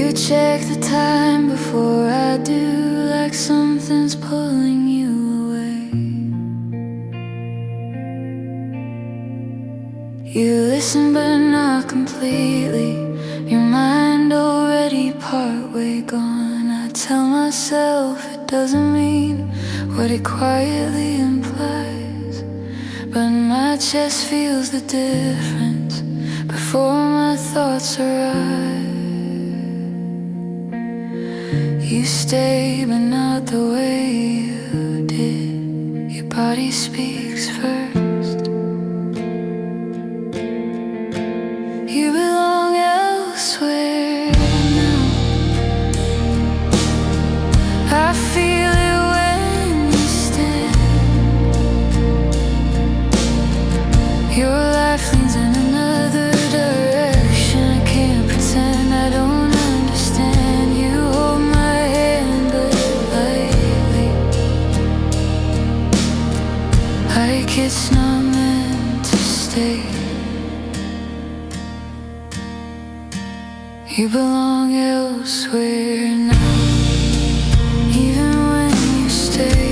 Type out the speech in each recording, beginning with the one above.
You check the time before I do, like something's pulling you away. You listen but not completely, your mind already partway gone. I tell myself it doesn't mean what it quietly implies, but my chest feels the difference before my thoughts arrive. You stay, but not the way you did. Your body speaks first. You belong elsewhere now. I feel it when you stand. Your life leans in another direction. I can't pretend I don't understand. You hold my hand but lightly, like it's not meant to stay. You belong elsewhere now, even when you stay.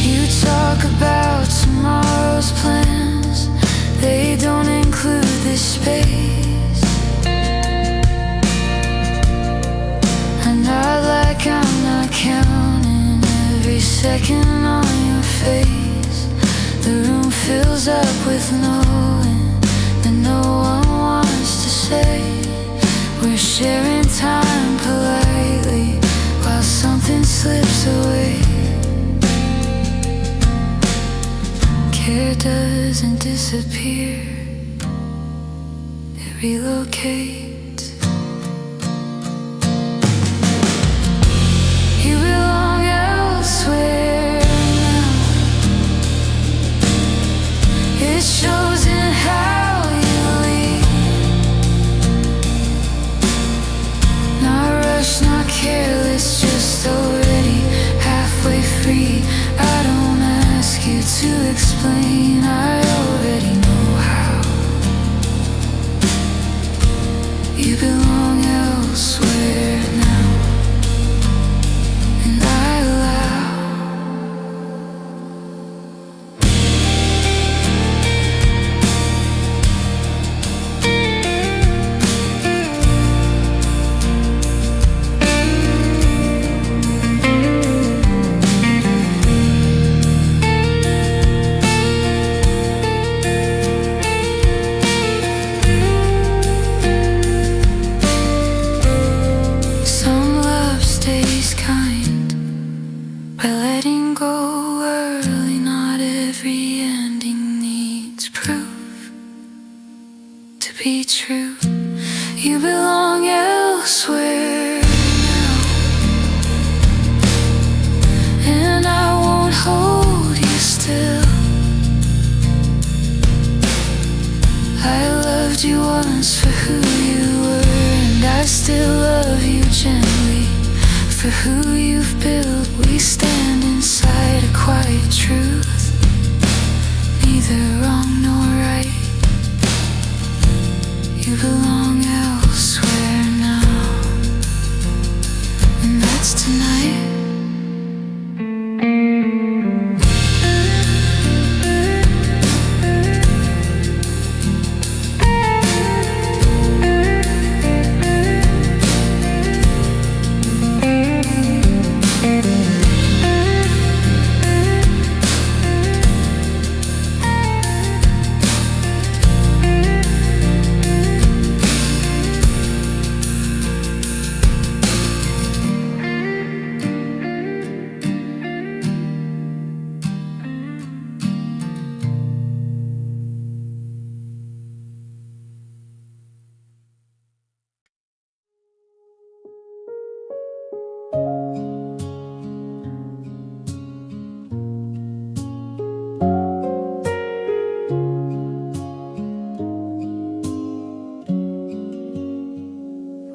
You talk about tomorrow's plans, they don't include this space. And I like I'm not counting every second on your face. The room fills up with knowing that no one wants to say. We're sharing time politely while something slips away. Care doesn't disappear, it relocates. You belong elsewhere now. It shows in how you leave. Not rushed, not careless, just already halfway free. I don't ask you to explain, I already know how. You belong elsewhere now, and I allow. Some love stays kind by letting go early. Not every ending needs proof to be true. You belong elsewhere now, and I won't hold you still. I loved you once for who you were, and I still love you gently for who you've built. We stand inside a quiet truth, neither wrong nor right. You belong elsewhere now, and that's tonight.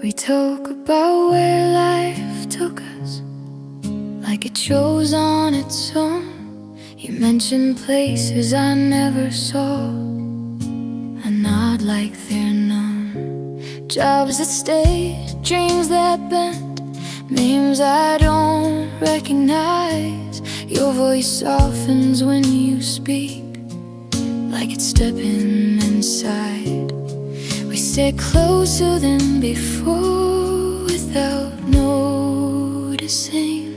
We talk about where life took us, like it chose on its own. You mention places I never saw, I nod like they're known. jobs that stay, dreams that bend, names I don't recognize. Your voice softens when you speak, like it's stepping inside. We stay closer than before without noticing.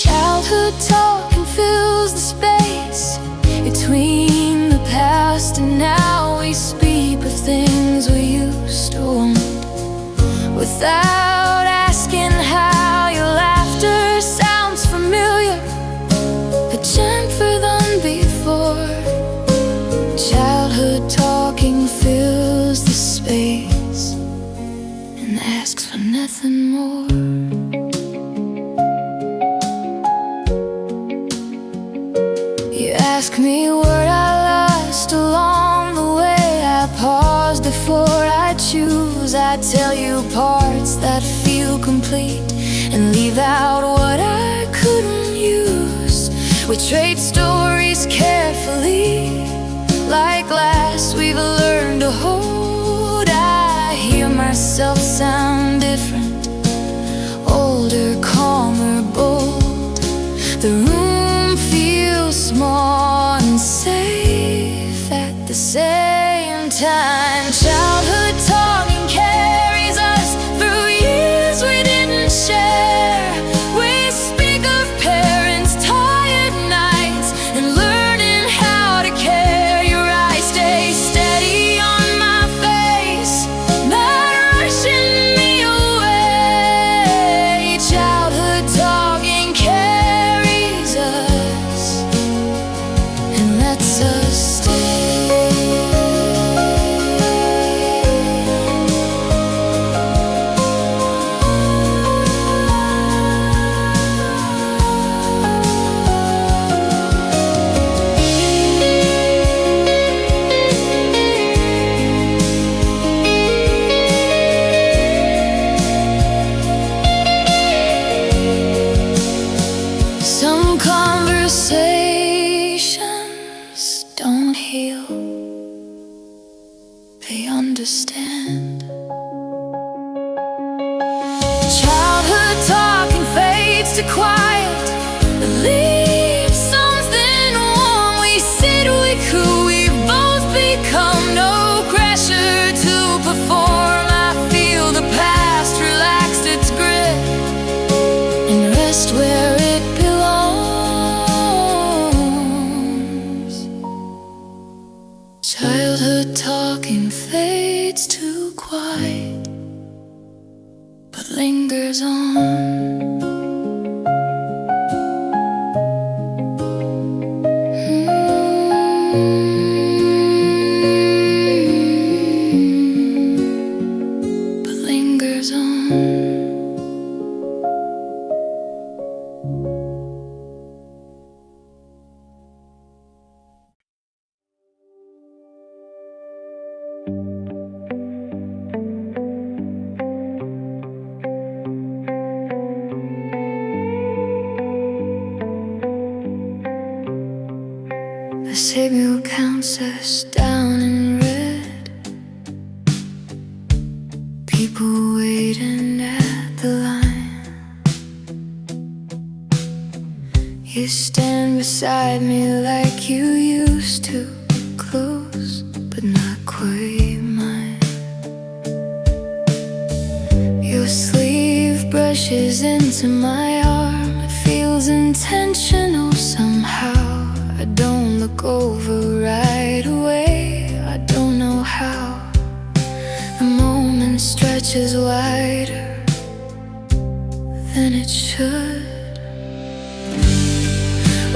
Childhood talking fills the space between the past and now. We speak of things we used to want without asking how. Your laughter sounds familiar, but gentler than before. Childhood talking fills the space and asks for nothing more. You ask me what I lost along the way. I pause before I choose. I tell you parts that feel complete and leave out what I couldn't use. We trade stories carefully, like glass we've learned to hold. I hear myself sound different, older, calmer, bold. The room feels small and safe at the same time. Childhood talking carries us through years we didn't share. We speak of parents' tired nights and learning how to care. Your eyes stay steady on my face, not rushing me away. Childhood talking carries us and lets us stay. Some conversations don't heal, they understand. Childhood talking fades to quiet, but leaves something warm. We sit with who we've both become, no pressure to perform. I feel the past relaxed its grip and rest where it belongs. Childhood talking fades to quiet, but lingers on. But lingers on. The Savior counts us down in red, people waiting at the line. You stand beside me like you used to, close but not quite mine. Your sleeve brushes into my arm, it feels intentional somehow. I don't look over right away, I don't know how. The moment stretches wider than it should.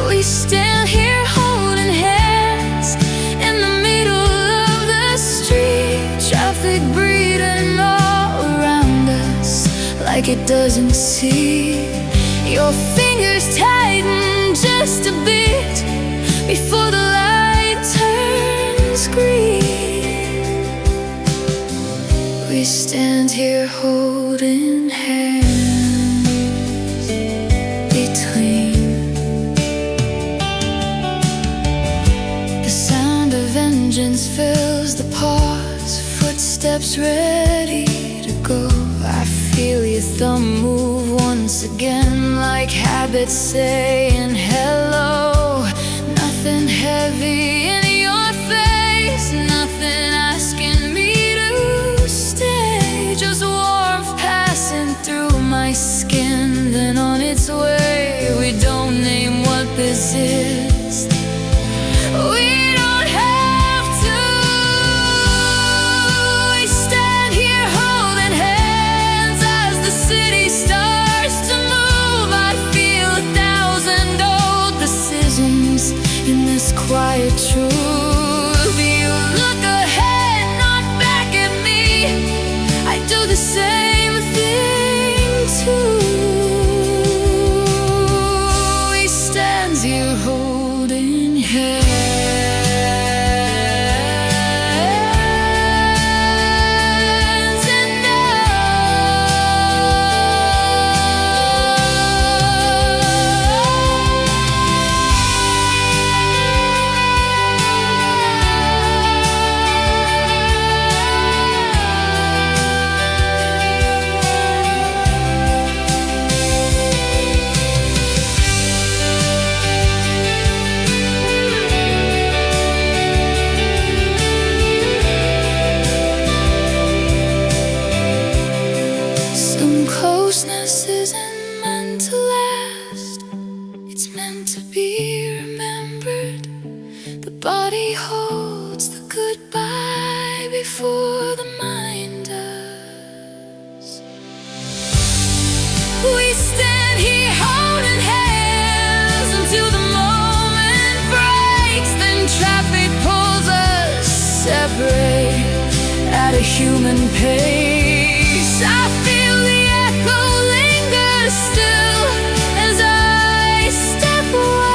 We stand here holding hands in the middle of the street. Traffic breathing all around us like it doesn't see. Your fingers tighten just a bit before the light turns green. We stand here holding hands between. The sound of engines fills the pause, footsteps footsteps ready to go. I feel your thumb move once again, like habits saying hello. Nothing heavy in your face, nothing asking me to stay. Just warmth passing through my skin, then on its way. We don't name what this is. We don't have to. We stand here holding hands as the city starts to move. I feel 1,000 old decisions in this quiet truth. You look ahead, not back at me. I do the same thing too. We stand here holding hands. Closeness isn't meant to last, it's meant to be remembered. The body holds the goodbye before the mind does. We stand here holding hands until the moment breaks. Then traffic pulls us separate at a human pace. I feel the echo linger still as I step away.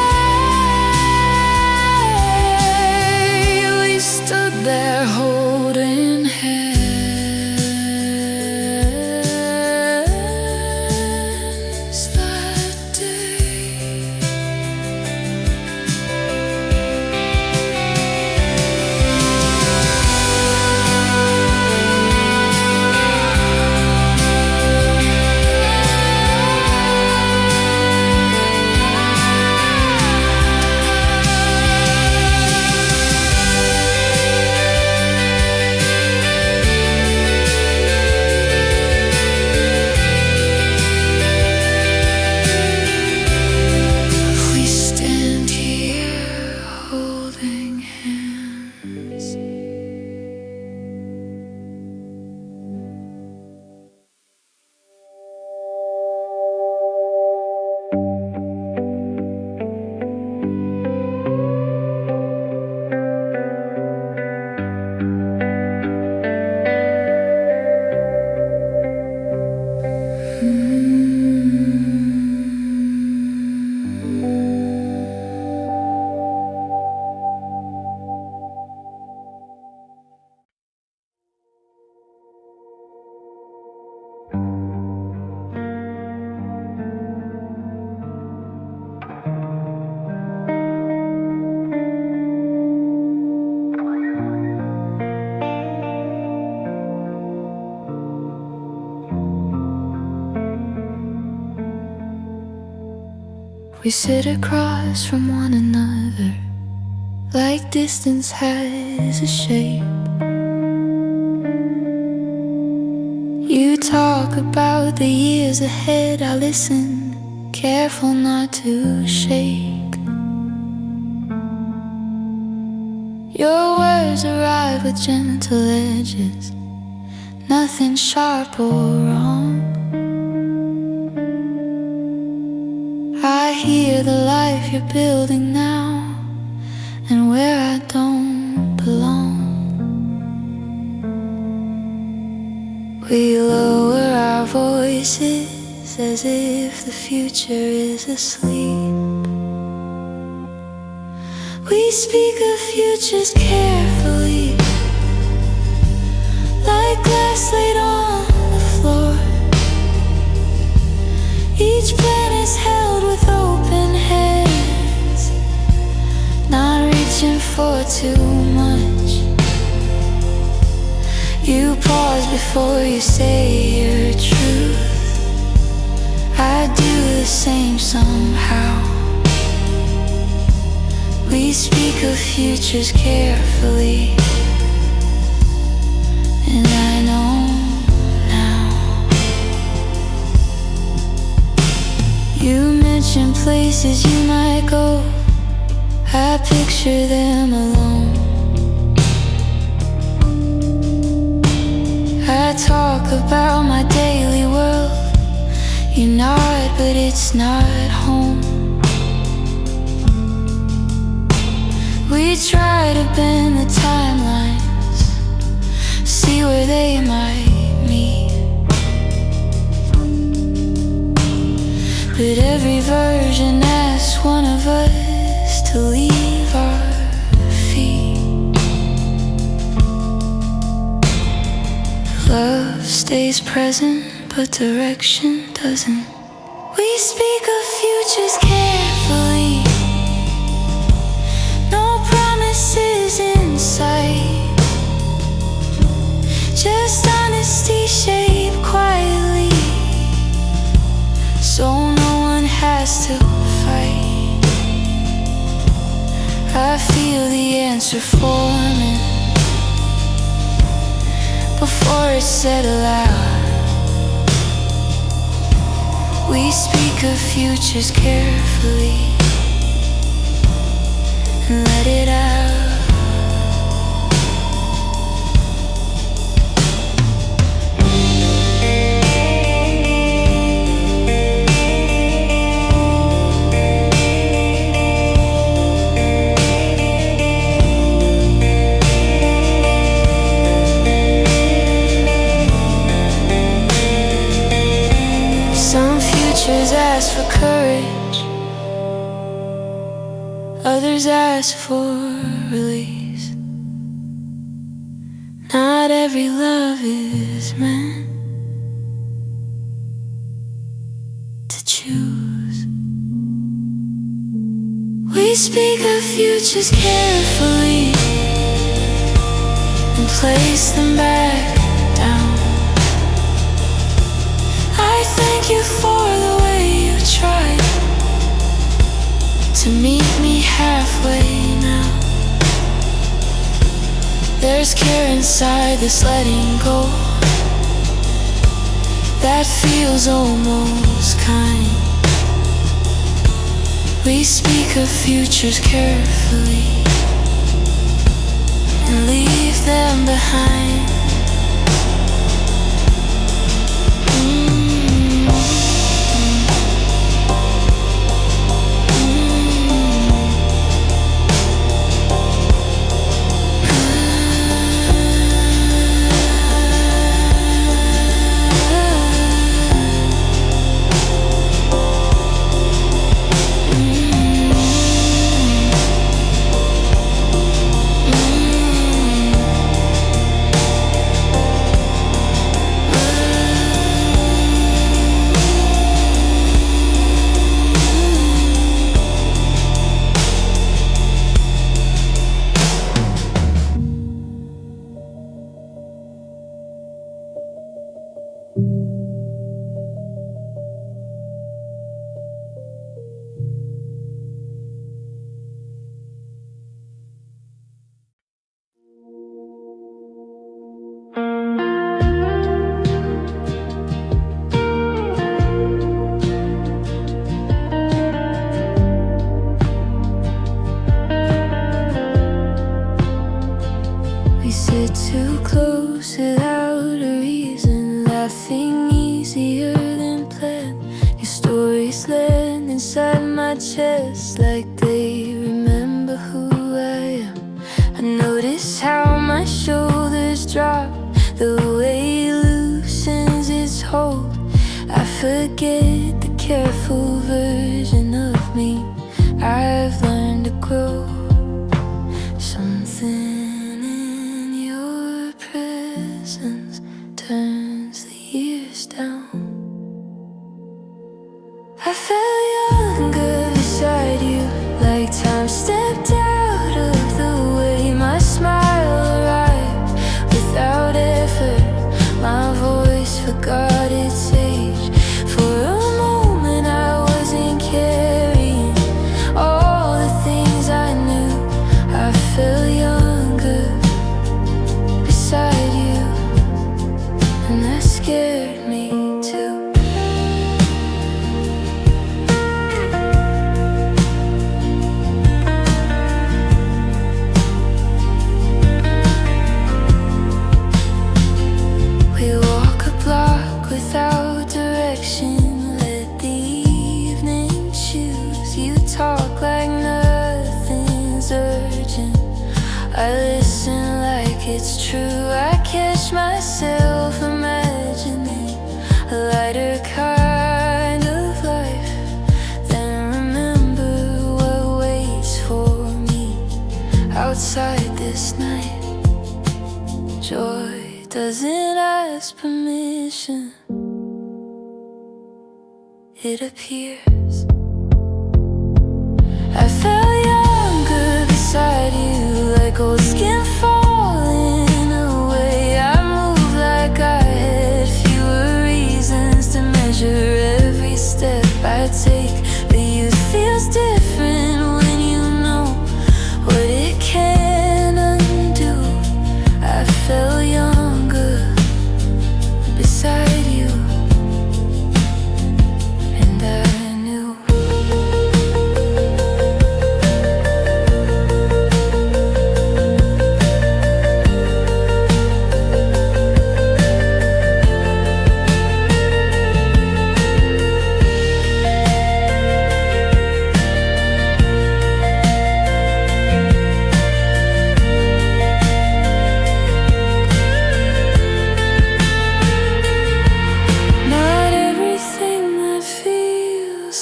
We stood there holding hands that day. We sit across from one another, like distance has a shape. You talk about the years ahead, I listen, careful not to shake. Your words arrive with gentle edges, nothing sharp or wrong. I hear the life you're building now, and where I don't belong. We lower our voices as if the future is asleep. We speak of futures carefully, like glass laid on the floor. Each plan is held with open hands, not reaching for too much. You pause before you say your truth. I do the same somehow. We speak of futures carefully, and I know now. You mention places you might go. I picture them alone. I talk about my daily world. You nod, but it's not home. We try to bend the timelines, see where they might meet. But every version asks one of us to leave our feet. Love stays present, but direction doesn't. We speak of futures carefully, no promises in sight, just honesty shaped quietly, so no one has to fight. I feel the answer forming before it's said aloud. We speak of futures carefully and let it out. Ask for courage, others ask for release. Not every love is meant to choose. We speak of futures carefully and place them back down. I thank you for the way you tried to meet me halfway now. There's care inside this letting go that feels almost kind. We speak of futures carefully and leave them behind. We sit too close without a reason, laughing easier than planned. Your stories land inside my chest like they remember who I am. I notice how my shoulders drop, the way it loosens its hold. I forget the careful version of me I've learned to grow. Something turns the years down. I felt younger beside you, like time stepped out of the way. My smile arrived without effort. outside this night. Joy doesn't ask permission, it appears. I felt younger beside you, like old skin falling away. I moved like I had fewer reasons to measure every step I take. But youth feels different when you know what it can undo. I felt younger beside you, and I knew.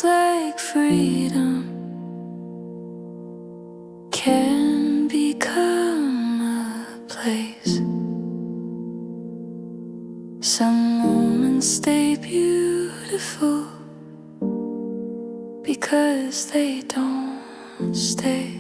Like freedom can become a place. Some moments stay beautiful because they don't stay.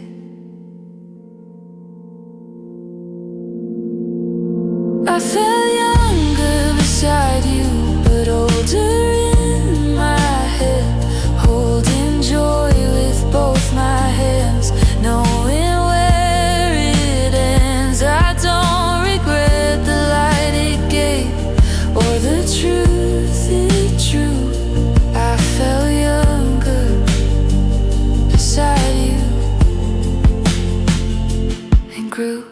I felt younger beside you, but older in my head, holding joy with both my hands, knowing where it ends. I don't regret the light it gave or the truth it drew. I felt younger beside you and grew.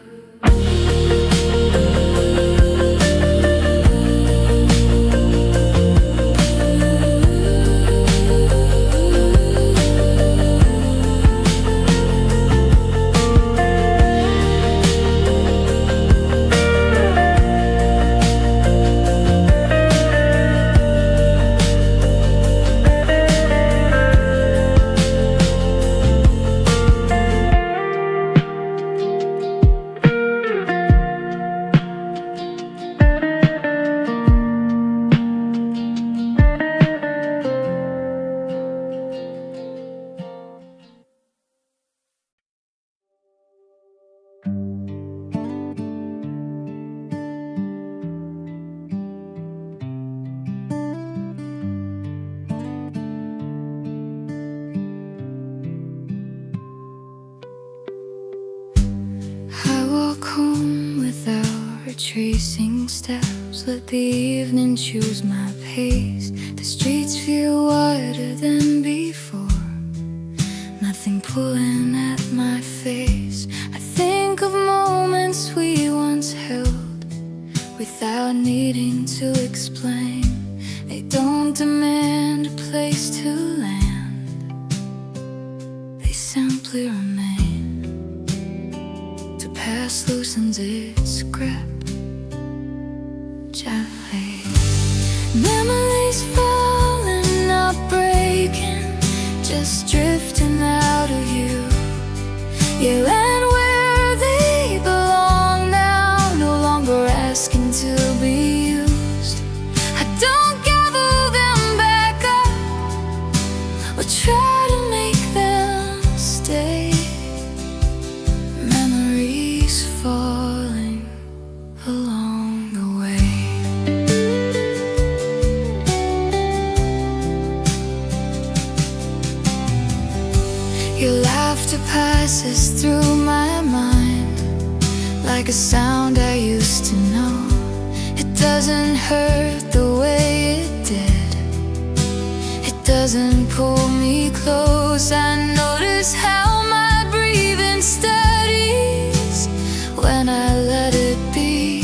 Home without retracing steps, let the evening choose my pace. The streets feel wider than before, nothing pulling at my face. I think of moments we once held without needing to explain. They don't demand a place to land, they simply remain. Past loosens its grip gently. Memories falling, not breaking, just drifting out of you. You land where they belong now, no longer asking to be used. I don't gather them back up or try to make them stay. Falling along the way. Your laughter passes through my mind like a sound I used to know. It doesn't hurt the way it did, it doesn't pull me close. I notice how my breathing steadies when I let it be,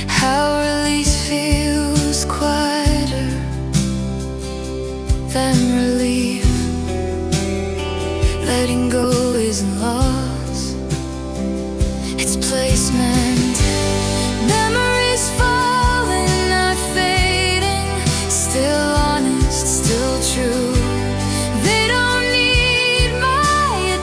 how release feels quieter than relief. Letting go isn't loss, it's placement. Memories falling, not fading, still honest, still true. They don't need my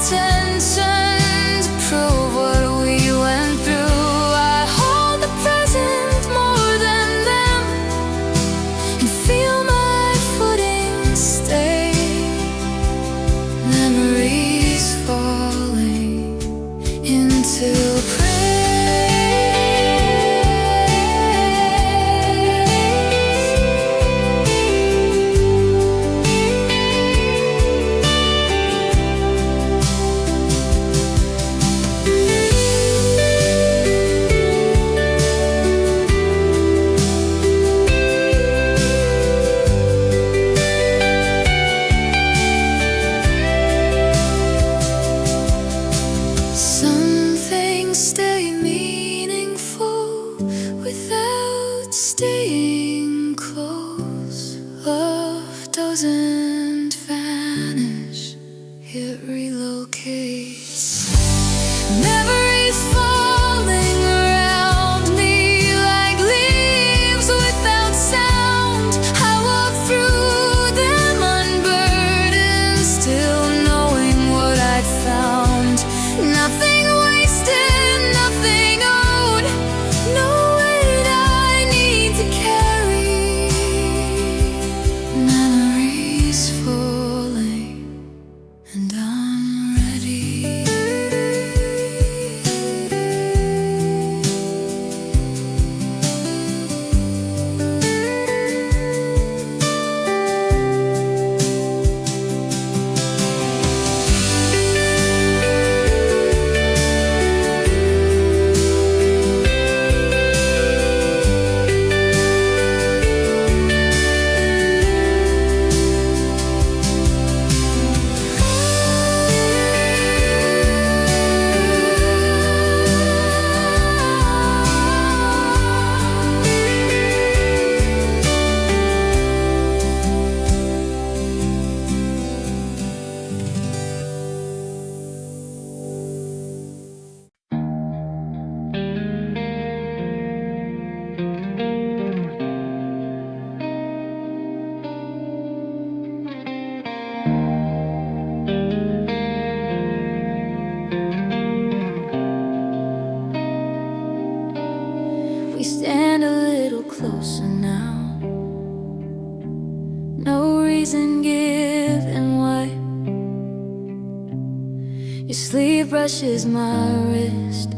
brushes my wrist.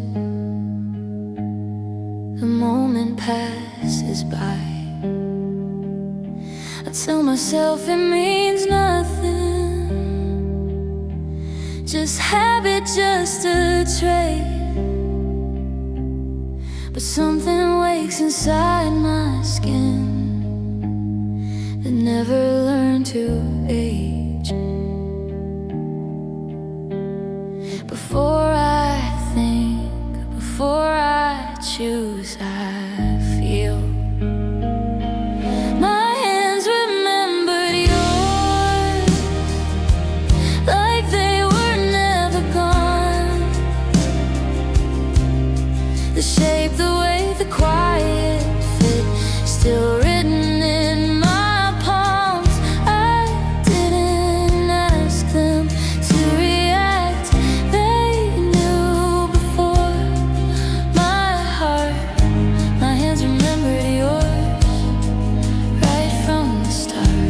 The moment passes by. I tell myself it means nothing, just habit, just a trait. But something wakes inside my skin that never learned to age. Before I think, before I choose, I feel. My hands remembered yours, like they were never gone. The shape, the way, the quiet fit, still written in my palms. I didn't ask them to react, they knew before. My heart, my hands remembered yours, right from the start.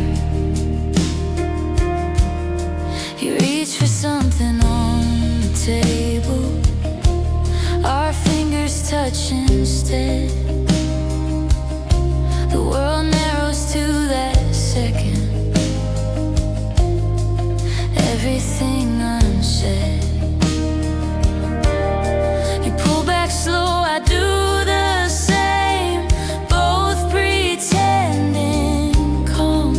You reach for something on the table, our fingers touch instead. The world narrows to that second. Everything unsaid. You pull back slow, I do the same, both pretending calm.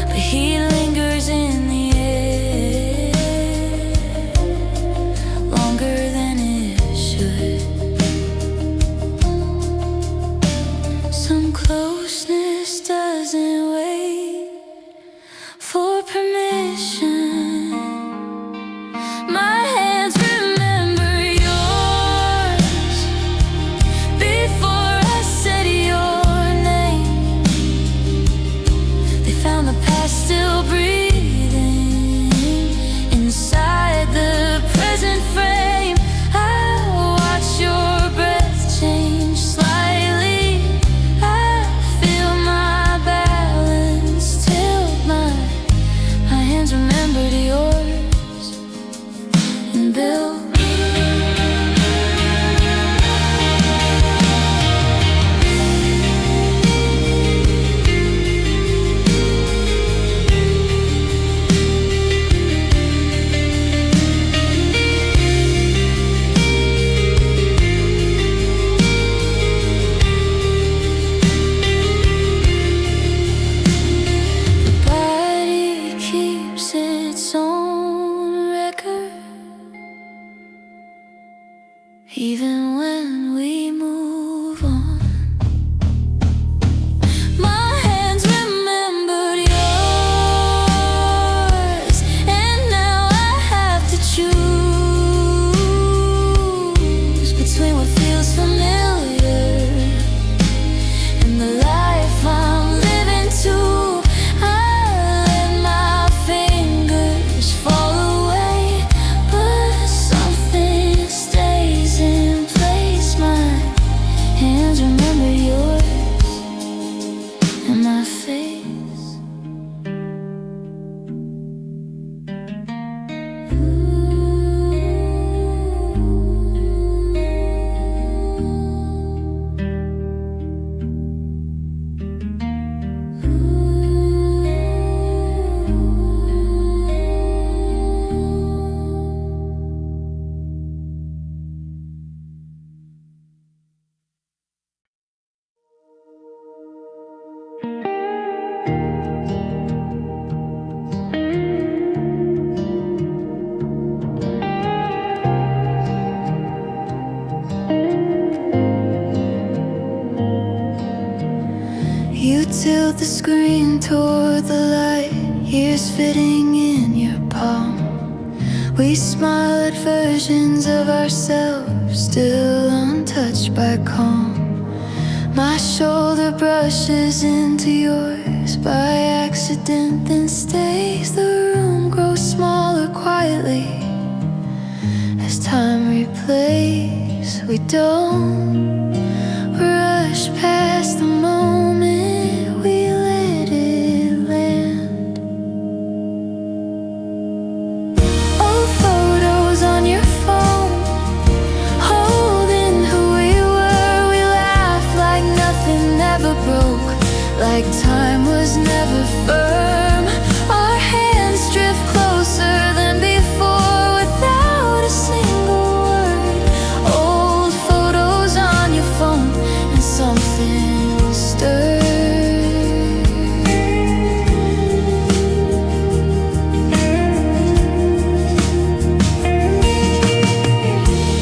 But he lingers in the air, longer than it should. Some closeness doesn't wait for permission. My hands remember yours before I said your name. They found the past still breathing inside the present frame. I watch your breath change slightly. I feel my balance tilt. My hands remembered yours and built. The body keeps its own record, even when we move on. My hands remembered yours, and now I have to choose between what feels familiar and the life I'm living too. I let my fingers fall away, but something stays in place. My hands remember yours and my face. You tilt the screen toward the light, years fitting in your palm. We smile at versions of ourselves, still untouched by calm. My shoulder brushes into yours by accident, then stays. The room grows smaller quietly as time replays. We don't rush past the moment, we let it land. Oh, never broke, like time was never firm. Our hands drift closer than before without a single word. Old photos on your phone and something stirred.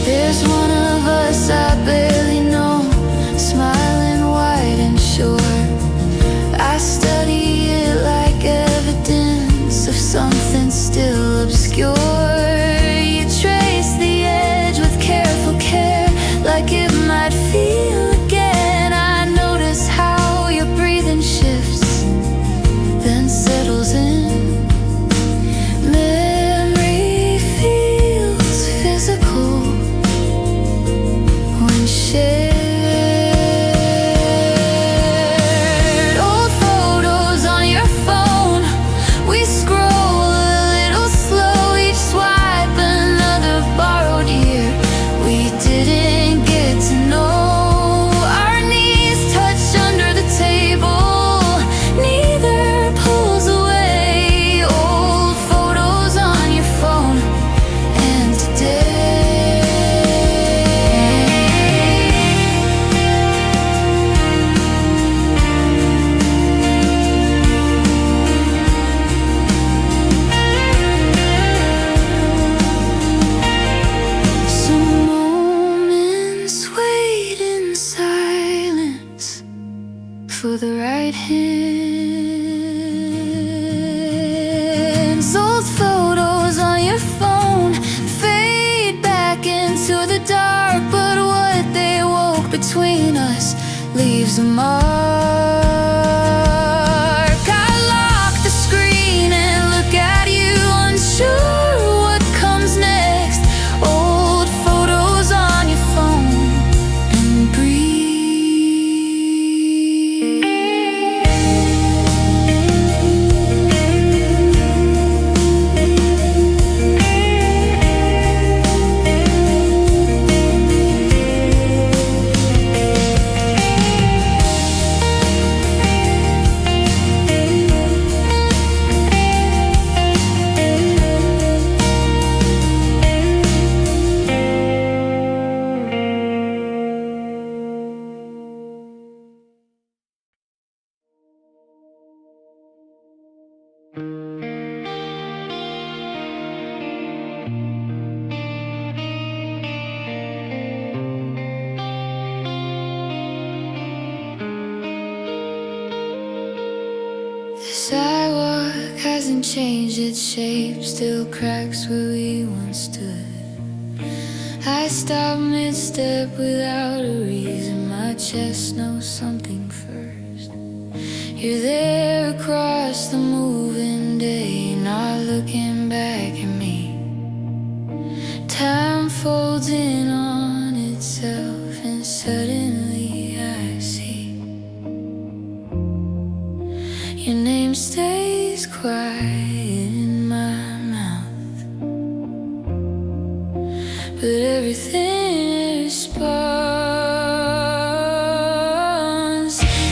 There's one of us I barely know, smiling wide and sure. I study it like evidence of something still obscure. You trace the edge with careful care, like it might feel again. I notice how your breathing shifts, then settles in. Memory feels physical when shared. For the right hands. Old photos on your phone fade back into the dark, but what they woke between us leaves a mark. I lock the screen and look at you, unsure what comes next. Old photos on your phone and breathe. The sidewalk hasn't changed its shape, still cracks where we once stood. I stop mid-step without a reason, my chest knows something first. You're there across the moving day, not looking back at me. Time folds in on itself and suddenly I see your name stays quiet in my mouth, but everything responds.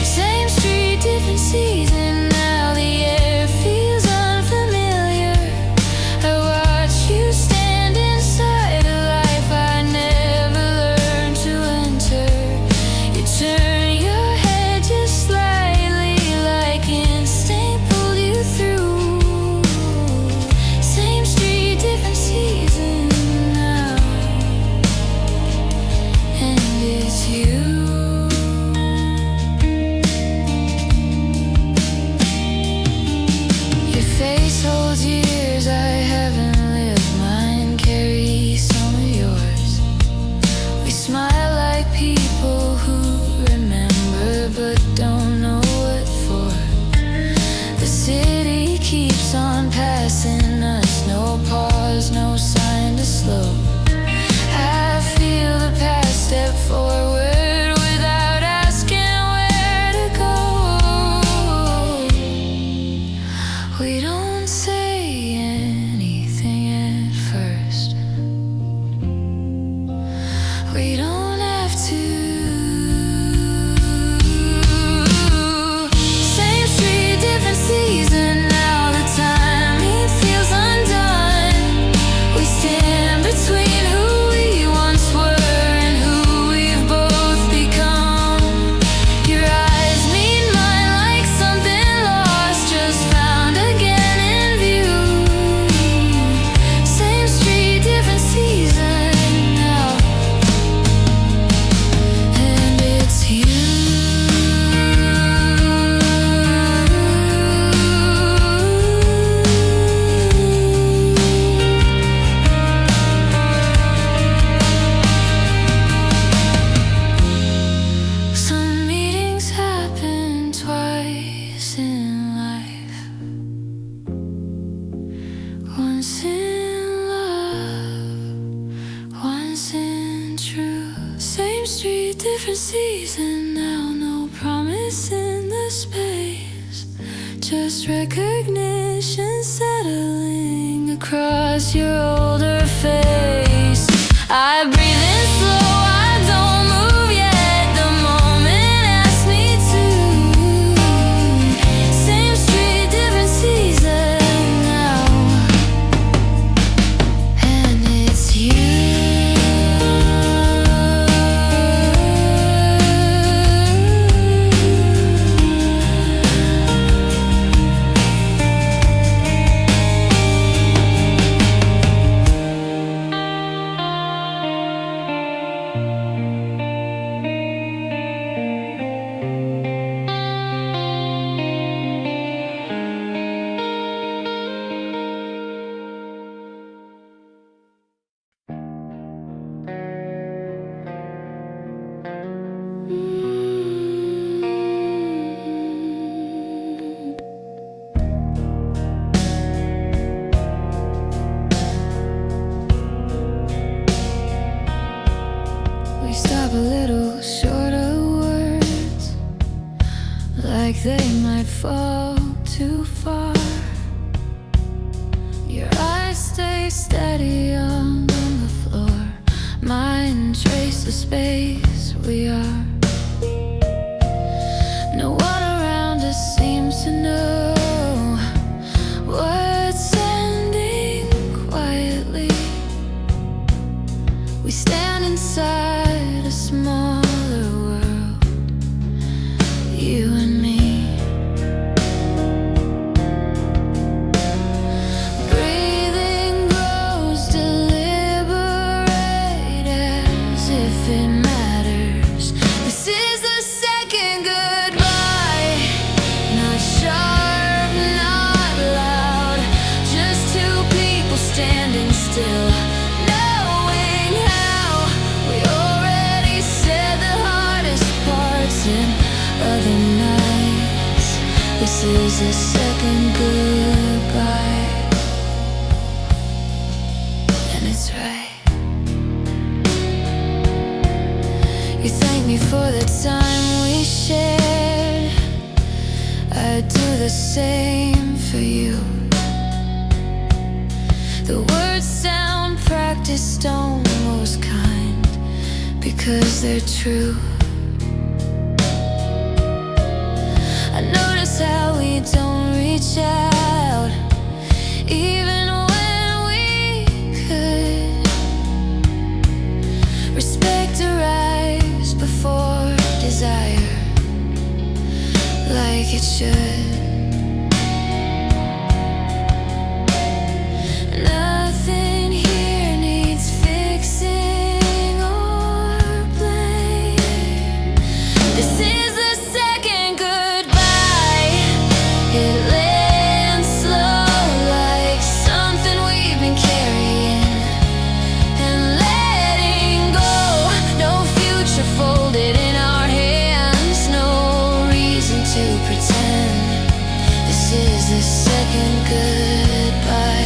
Same street, different season, now the air feels unfamiliar. I watch you stand inside a life I never learned to enter. You turn your head just slightly, like instinct pulled you through. Same street, different season now, and it's you. Your face holds years I haven't lived, mine carries some of yours. We smile like people who remember but don't know what for. The city keeps on passing us, no pause, no sign to slow. I feel the past step forward without asking where to go. We don't say recognition settling across your older face. I breathe in slow, I don't move yet. The moment asks me to. Same street, different season now. And it's you. We stop a little short of words, like they might fall too far. Your eyes stay steady on the floor. Mine trace the space we are. No one around us seems to know what's ending quietly. We stand inside a smaller world, you and me. Breathing grows deliberate as if it matters. This is the second goodbye. Not sharp, not loud, just two people standing still, knowing how we already said the hardest parts in other nights. This is the second goodbye, and it's right. You thank me for the time we shared. I'd do the same for you. The words sound practiced, almost kind, because they're true. I notice how we don't reach out, even when we could. Respect arrives before desire, like it should. Nothing here needs fixing or blame. This is the second goodbye. It lands slow, like something we've been carrying and letting go. No future folded in our hands, no reason to pretend. This is the second goodbye.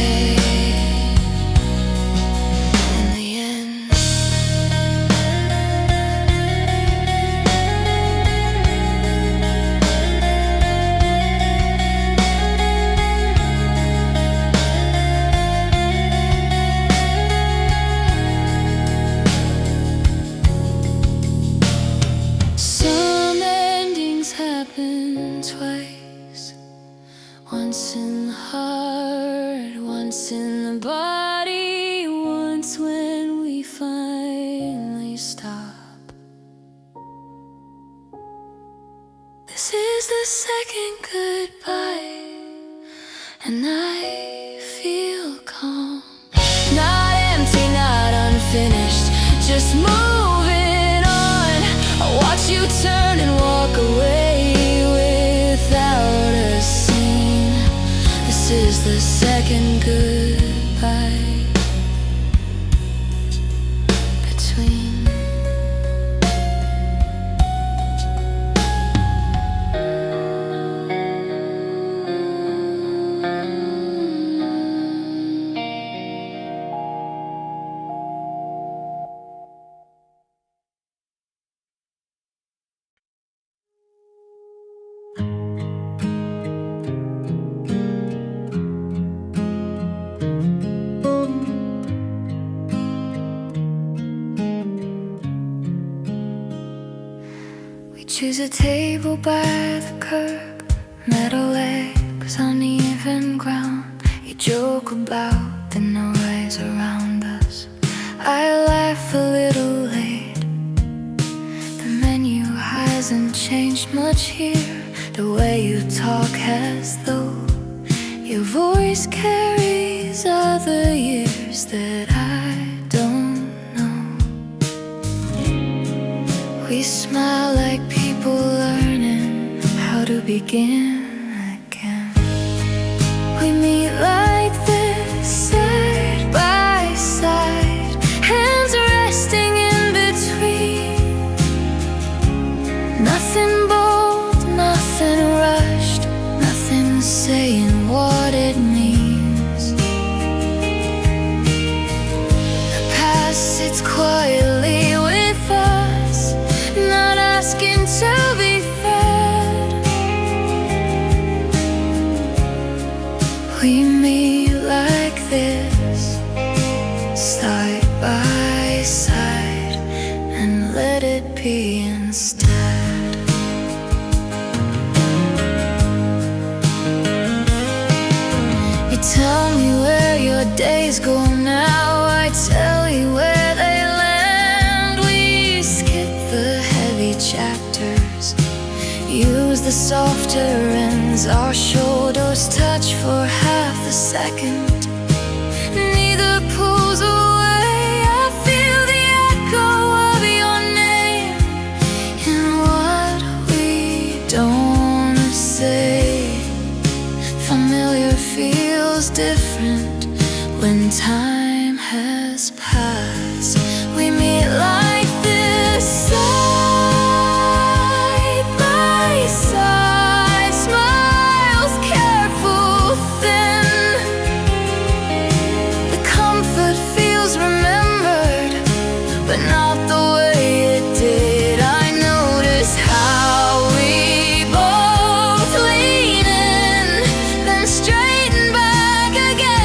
In the end, some endings happen twice. Once in the heart, once in the body, once when we finally stop. This is the second goodbye, and I feel calm. Not empty, not unfinished, just moving on. I watch you turn and walk away without a scene. This is the second goodbye. Between Choose a table by the curb, metal legs on even ground. You joke about the noise around us. I laugh a little late. The menu hasn't changed much here. The way you talk as though your voice carries other years that I don't know. We smile like people learning how to begin again. We meet like this, side by side, hands resting in between. Nothing bold, nothing rushed, nothing saying what it means. The past sits quietly with us, not asking to be fed. We meet like this, side by side, and let it be instead. You tell me where your days go now, I tell you where they land. We skip the heavy chapters, use the softer ends. Our shoulders touch for half a second, neither pulls away. I feel the echo of your name in what we don't say. Familiar feels different when time has passed. We meet like this, side by side, smiles careful, thin. The comfort feels remembered, but not the way it did. I notice how we both lean in, then straighten back again.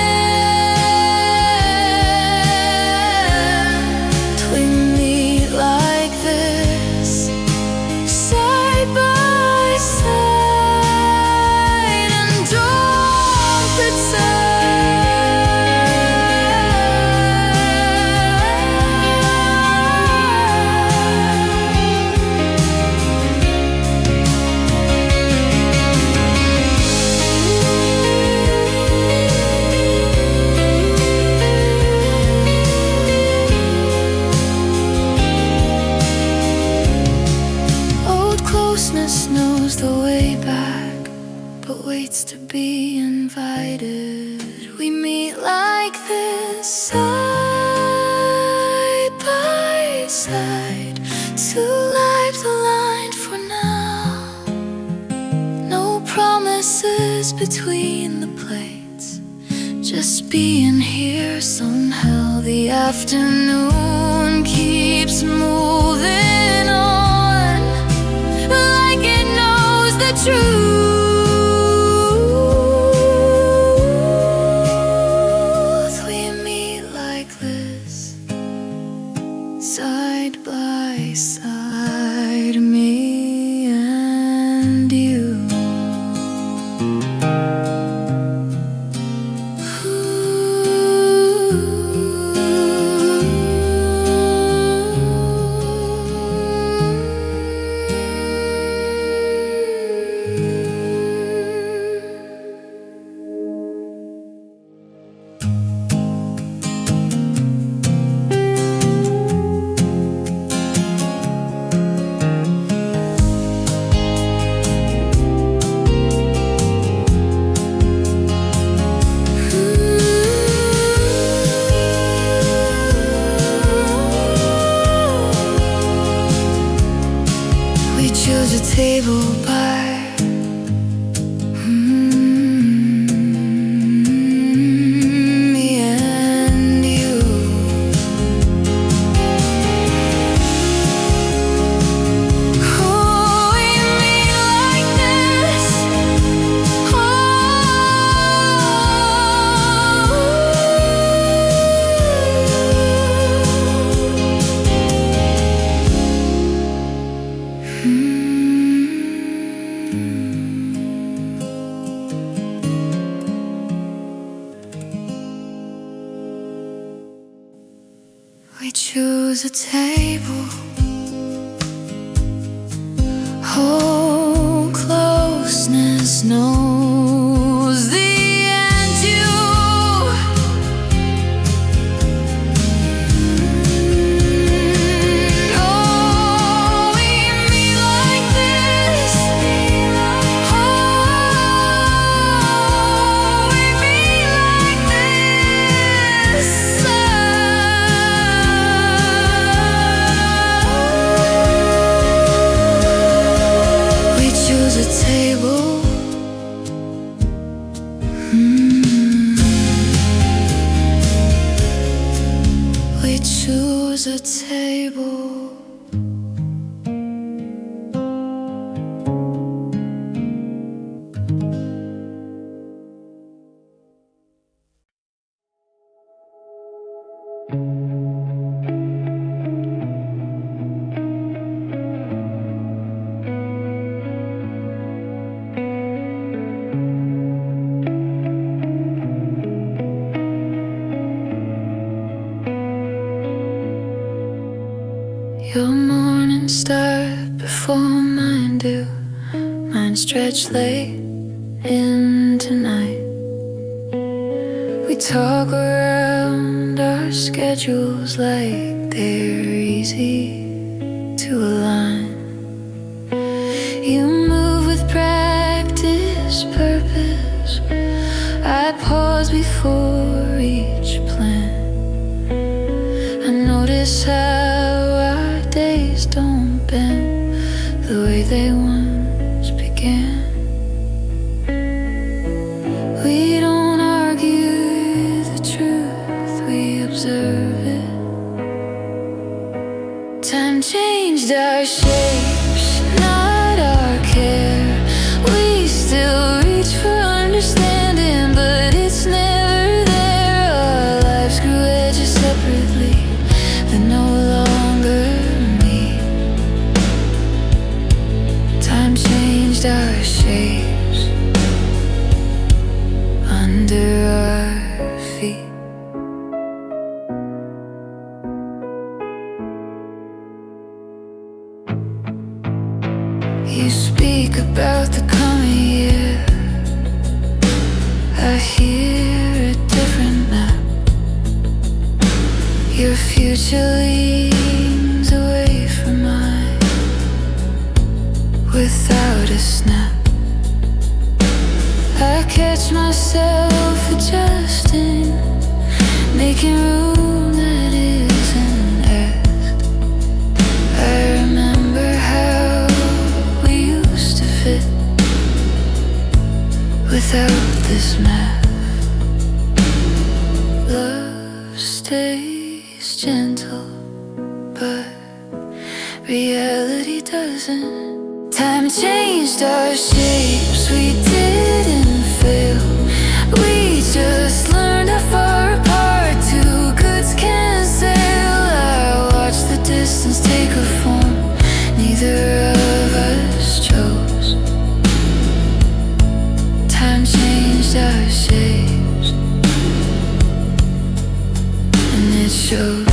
We meet like this, side by side, and don't Old closeness knows the way back, but waits to be invited. We meet like this, side by side, two lives aligned for now. No promises between the plates, just being here somehow. The afternoon keeps moving on, like it knows the truth. We meet like this, side by side, me and you. chose a table. Oh, closeness knows the end. You knowing me like this. Knowing me like this. We choose a table. We choose a table. Your morning start before mine do. Mine stretch late into night. We talk around our schedules like they're easy to align. You move with practice, purpose. I pause before each plan. I notice how our days don't bend the way they once began. We don't argue the truth, we observe it. Time changed our shapes, not our care. We still reach for understanding, but it's never there. Our lives grew edges separately, they no longer meet. Time changed our shapes under our feet. You speak about the coming year. I hear it different now. Your future leans away from mine without a snap. I catch myself adjusting, making room that isn't asked. I remember how we used to fit without this map. Love stays gentle, but reality doesn't. Time changed our shapes, we didn't fail. We just learned how far apart two goods can sail. I watched the distance take a form neither of us chose. Time changed our shapes, and it shows.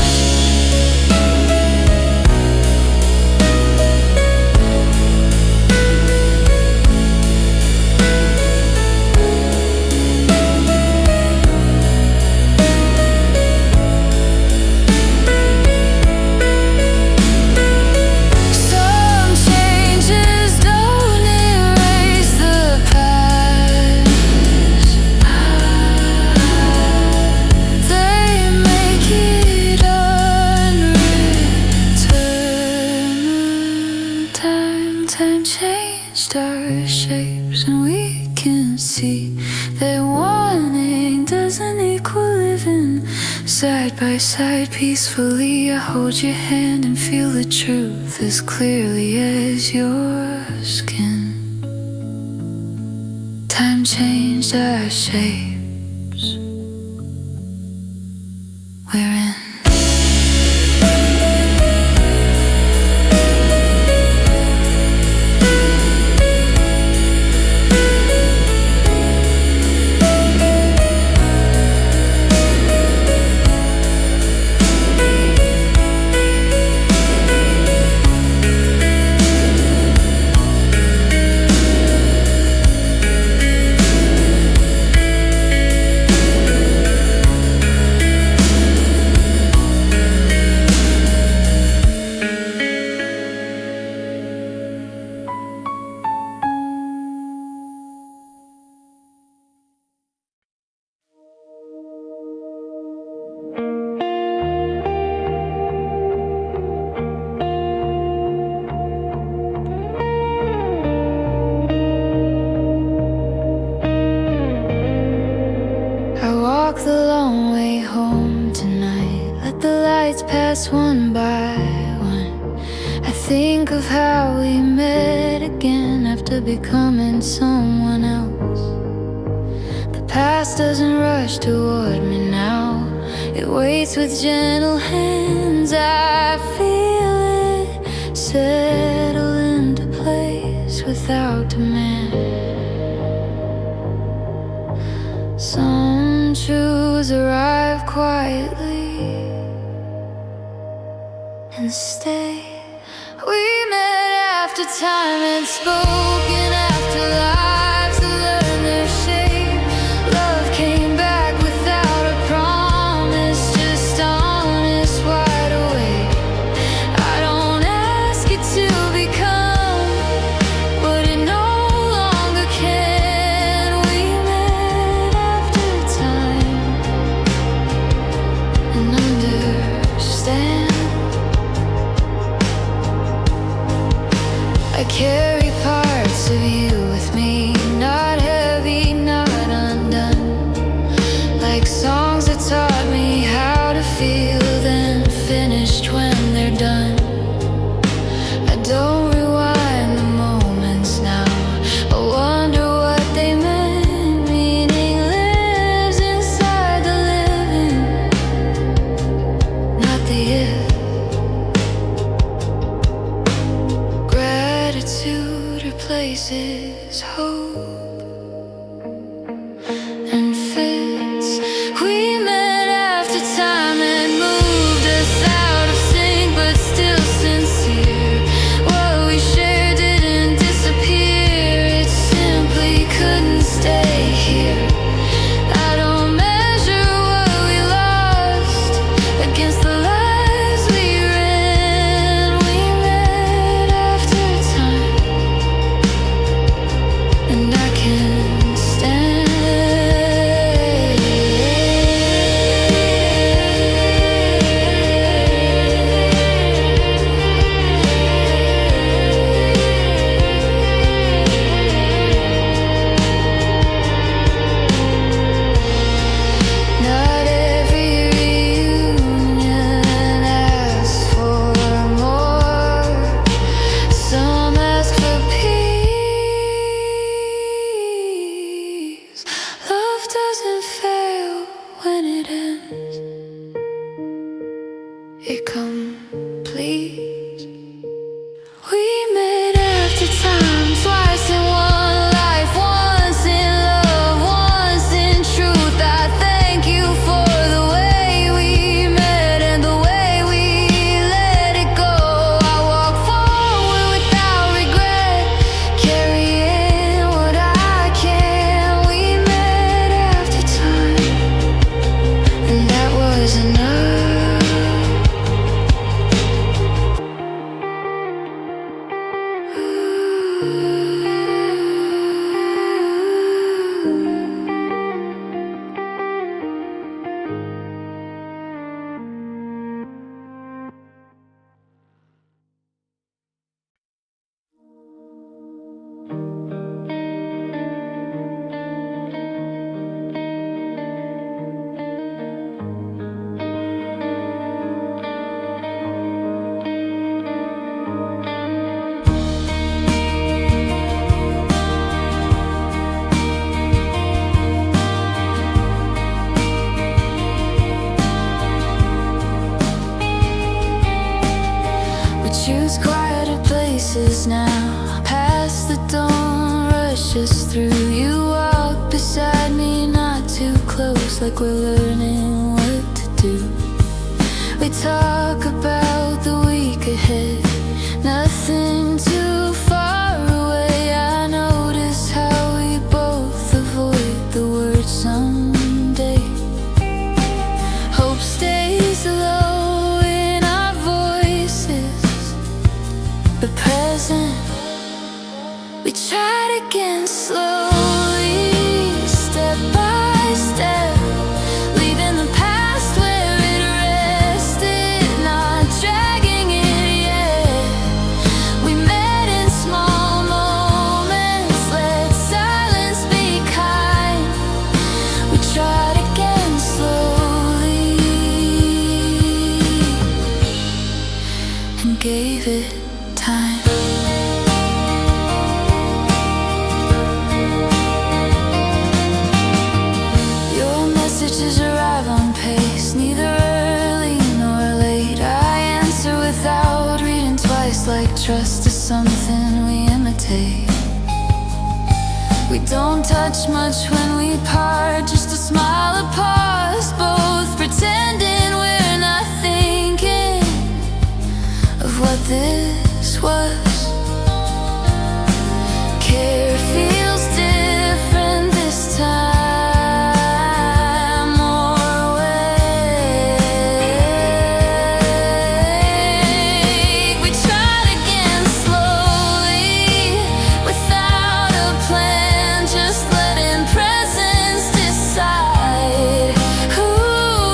Time changed our shapes, and we can see that wanting doesn't equal living side by side peacefully. I hold your hand and feel the truth as clearly as your skin. Time changed our shapes. We're in. pass one by one. I think of how we met again after becoming someone else. The past doesn't rush toward me now. It waits with gentle hands. I feel it settle into place without demand. Some truths arrive quietly and stay. We met after time had spoken, after lives had learned their shape. Love came back without a promise, just honest, wide awake. I don't ask it to become what it no longer can. We met after time and understand. I carry parts of you with me, not heavy, not undone. Like songs that taught me how to feel, then finished when they're done. I don't rewind the moments now. I wonder what they meant. Meaning lives inside the living, not the if. Gratitude replaces hope and fits. We met after time had moved us out of sync, but still sincere. What we shared didn't disappear, it simply couldn't stay here. I don't measure what we lost against the lives we ran. We met after time, and I can stand. Not every reunion asks for more. Some ask for peace. Love doesn't fail when it ends, it completes. We met after time, twice in one life, once in love, once in truth. I thank you for the way we met and the way we let it go. I walk forward without regret, carrying what I can. We met after time, and that was enough. We choose quieter places now, past the dawn rushes through. You walk beside me, not too close, like we're learning what to do. We talk about the week ahead, nothing too far away. I notice how we both avoid the word someday. Hope stays low in our voices, but present, we tried again slowly, step by step, leaving the past where it rested, not dragging it yet. We met in small moments, let silence be kind. We tried again slowly. We don't touch much when we part, just a smile apart, us both pretending we're not thinking of what this was. Care feels different this time, more awake. We tried again slowly, without a plan, just letting presence decide who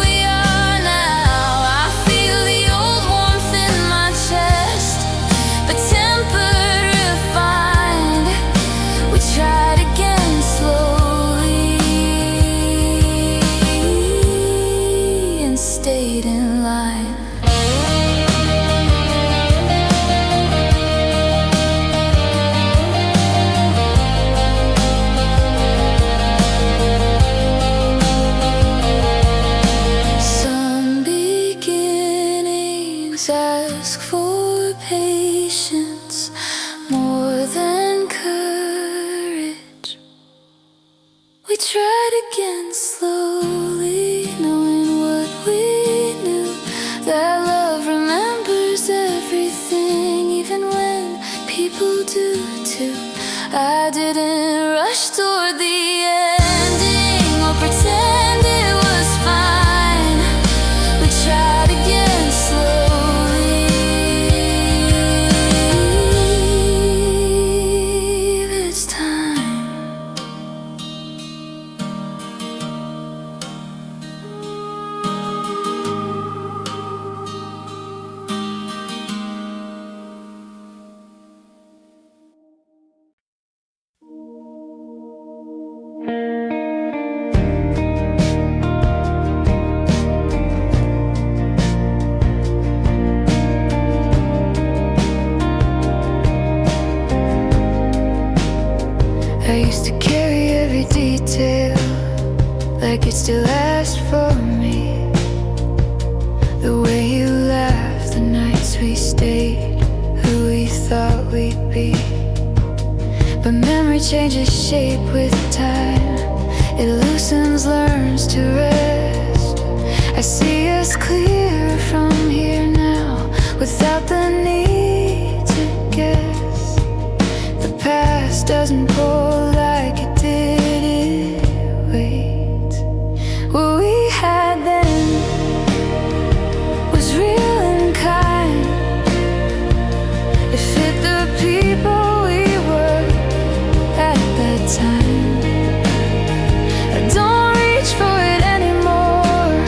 we are now. I feel the old warmth in my chest, but tempered, refined. We tried again slowly and stayed in line. Some beginnings ask for patience more than courage. We tried again slowly, knowing what we knew, that love remembers everything, even when people do too. I didn't rush toward the ending or pretend it was fine. We tried again slowly this time. I used to carry every detail like it still asked for me. The way you laughed, the nights we stayed, who we thought we'd be. But memory changes shape with time. It loosens, learns to rest. I see us clear from here now, without the need to guess. The past doesn't pull like it did, it waits. What we had then was real and kind. It fit the people we were at that time. I don't reach for it anymore,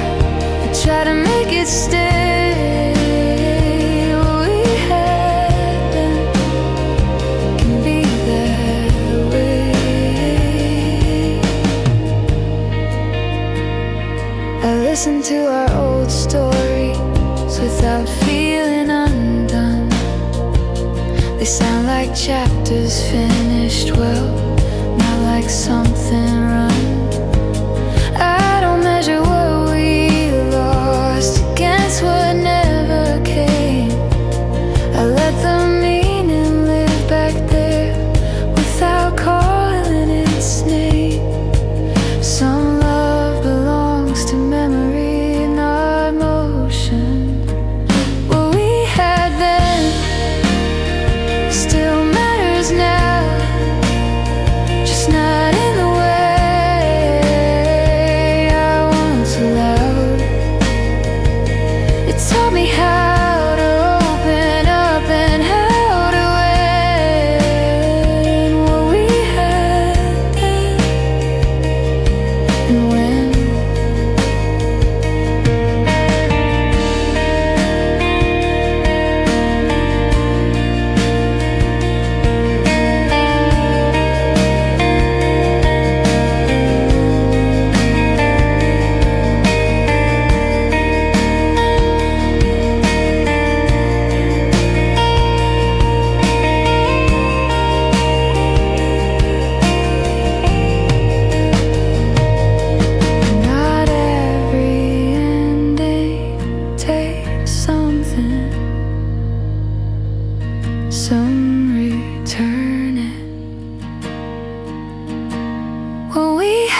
I try to make it stay. What we had then can be that way. I listen to our old stories without feeling undone. They sound like chapters finished well, not like something run. I don't measure what we lost against what never came. I let the meaning live back there without calling its name. Some love belongs to memory, not motion. What we had then still matters now.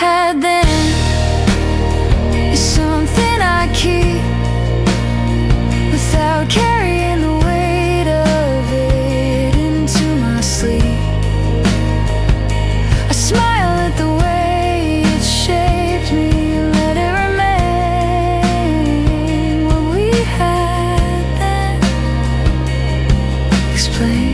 had then is something I keep without carrying the weight of it into my sleep. I smile at the way it shaped me and let it remain. What we had then, explain.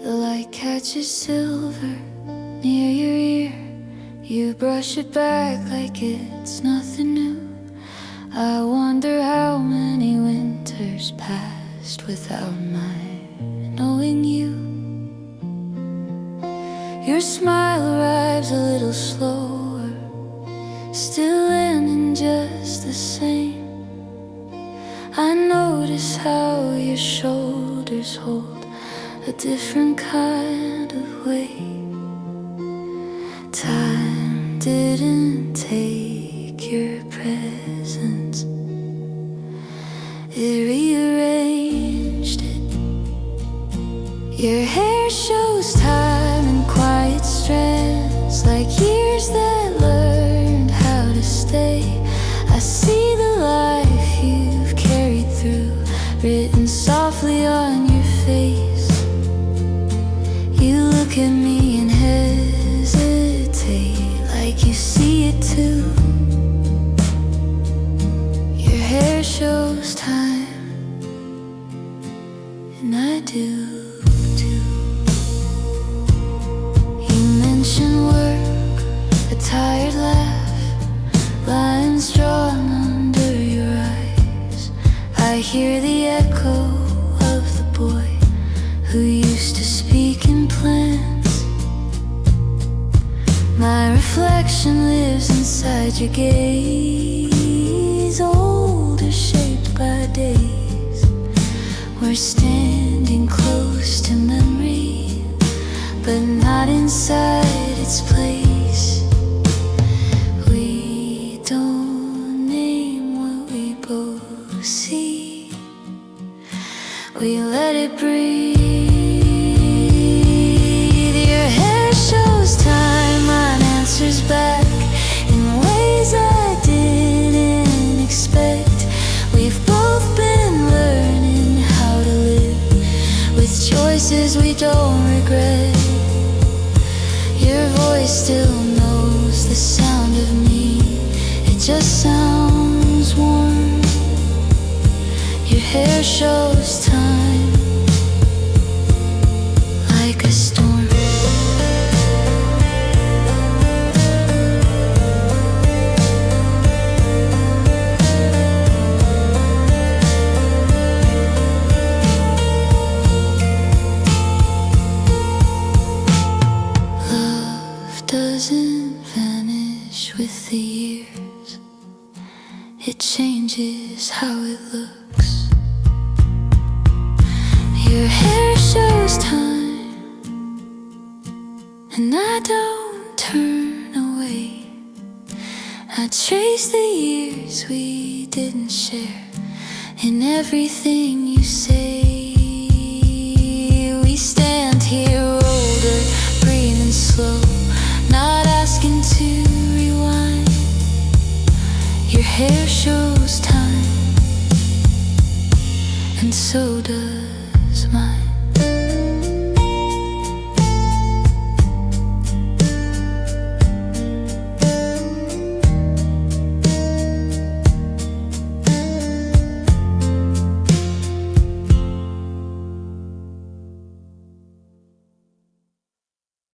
The light catches silver near your ear. You brush it back like it's nothing new. I wonder how many winters passed without my knowing you. Your smile arrives a little slower, still ending just the same. I notice how your shoulders hold a different kind of weight. Time didn't take your presence, it rearranged it. Your hair shows time in quiet strands, like years that learned how to stay. I see the life you've carried through, written softly on your face. You look at me and hesitate, like you see it too. Your hair shows time, and I do too. You mention work, a tired laugh, lines drawn under your eyes. I hear the echo of the boy who used to speak in plans. My reflection lives inside your gaze, older shaped by days. We're standing close to memory, but not inside its place. We don't name what we both see, we let it breathe. Back in ways I didn't expect. We've both been learning how to live with choices we don't regret. Your voice still knows the sound of me, it just sounds warm. Your hair shows time, like a storm. Doesn't vanish with the years, it changes how it looks. Your hair shows time, and I don't turn away. I trace the years we didn't share in everything you say. We stand here older, breathing slow, not asking to rewind. Your hair shows time, and so does mine.